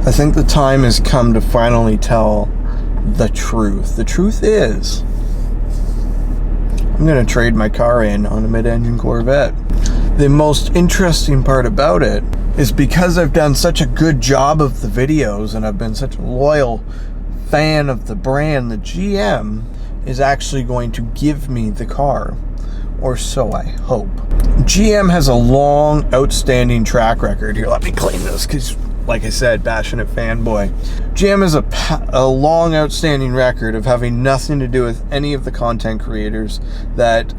I think the time has come to finally tell the truth. The truth is, I'm going to trade my car in on a mid-engine Corvette. The most interesting part about it is because I've done such a good job of the videos and I've been such a loyal fan of the brand, the GM is actually going to give me the car, or so I hope. GM has a long, outstanding track record. Here, let me clean this because, like I said, passionate fanboy. GM has a long, outstanding record of having nothing to do with any of the content creators that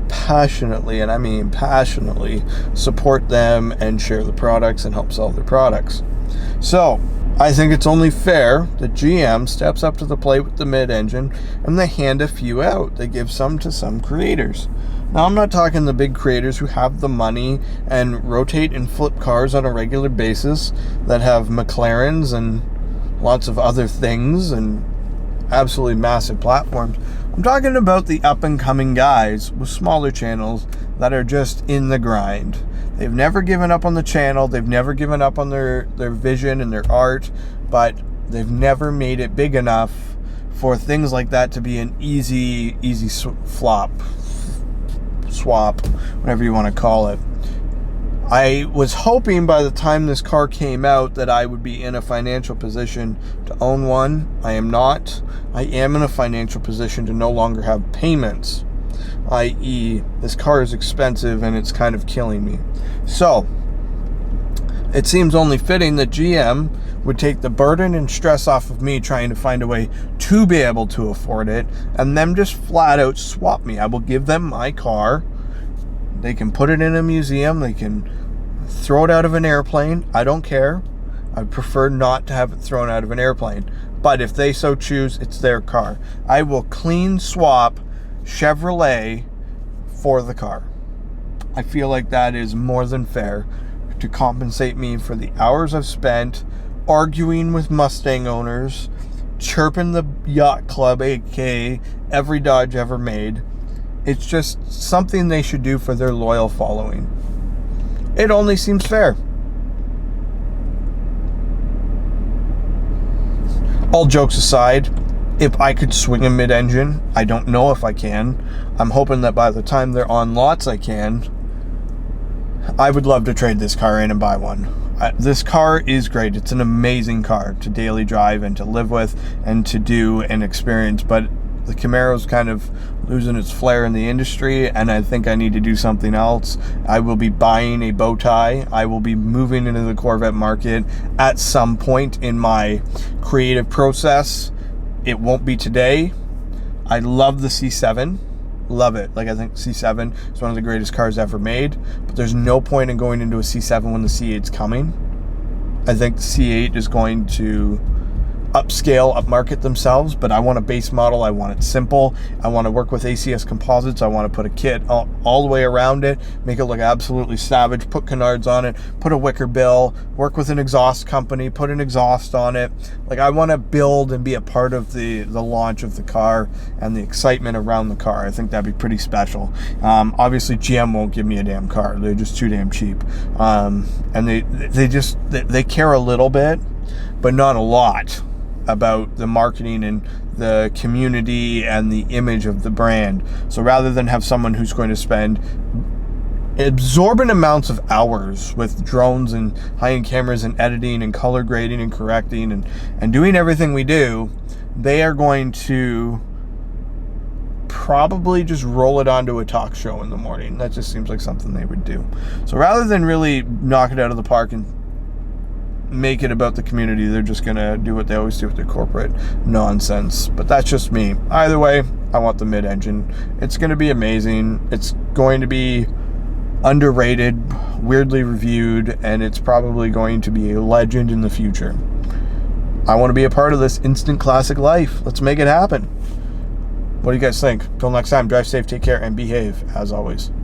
passionately, and I mean passionately, support them and share the products and help sell their products. So I think it's only fair that GM steps up to the plate with the mid-engine and they hand a few out. They give some to some creators. Now, I'm not talking the big creators who have the money and rotate and flip cars on a regular basis that have McLarens and lots of other things and absolutely massive platforms. I'm talking about the up-and-coming guys with smaller channels that are just in the grind. They've never given up on the channel. They've never given up on their vision and their art, but they've never made it big enough for things like that to be an easy swap, whatever you want to call it. I was hoping by the time this car came out that I would be in a financial position to own one. I am not. I am in a financial position to no longer have payments, i.e. this car is expensive and it's kind of killing me. So it seems only fitting that GM would take the burden and stress off of me trying to find a way to be able to afford it, and them just flat out swap me. I will give them my car. They can put it in a museum. They can throw it out of an airplane. I don't care. I prefer not to have it thrown out of an airplane. But if they so choose, it's their car. I will clean swap Chevrolet for the car. I feel like that is more than fair to compensate me for the hours I've spent arguing with Mustang owners, chirping the yacht club, aka every Dodge ever made. It's just something they should do for their loyal following. It only seems fair. All jokes aside, if I could swing a mid-engine, I don't know if I can. I'm hoping that by the time they're on lots I can. I would love to trade this car in and buy one. This car is great. It's an amazing car to daily drive and to live with and to do and experience, but the Camaro's kind of losing its flair in the industry, and I think I need to do something else. I will be buying a bow tie. I will be moving into the Corvette market at some point in my creative process. It won't be today. I love the C7. Love it. Like, I think C7 is one of the greatest cars ever made, but there's no point in going into a C7 when the C8's coming. I think the C8 is going to upmarket themselves, but I want a base model. I want it simple. I want to work with ACS composites. I want to put a kit all the way around it, make it look absolutely savage, put canards on it, put a wicker bill, work with an exhaust company, put an exhaust on it. Like, I want to build and be a part of the launch of the car and the excitement around the car. I think that'd be pretty special. Obviously GM won't give me a damn car. They're just too damn cheap. And they care a little bit, but not a lot, about the marketing and the community and the image of the brand. So rather than have someone who's going to spend exorbitant amounts of hours with drones and high-end cameras and editing and color grading and correcting and doing everything we do, they are going to probably just roll it onto a talk show in the morning. That just seems like something they would do. So rather than really knock it out of the park and make it about the community, they're just gonna do what they always do with their corporate nonsense. But that's just me. Either way, I want the mid-engine. It's gonna be amazing. It's going to be underrated, weirdly reviewed, and it's probably going to be a legend in the future. I want to be a part of this instant classic life. Let's make it happen. What do you guys think? Till next time, drive safe, take care, and behave as always.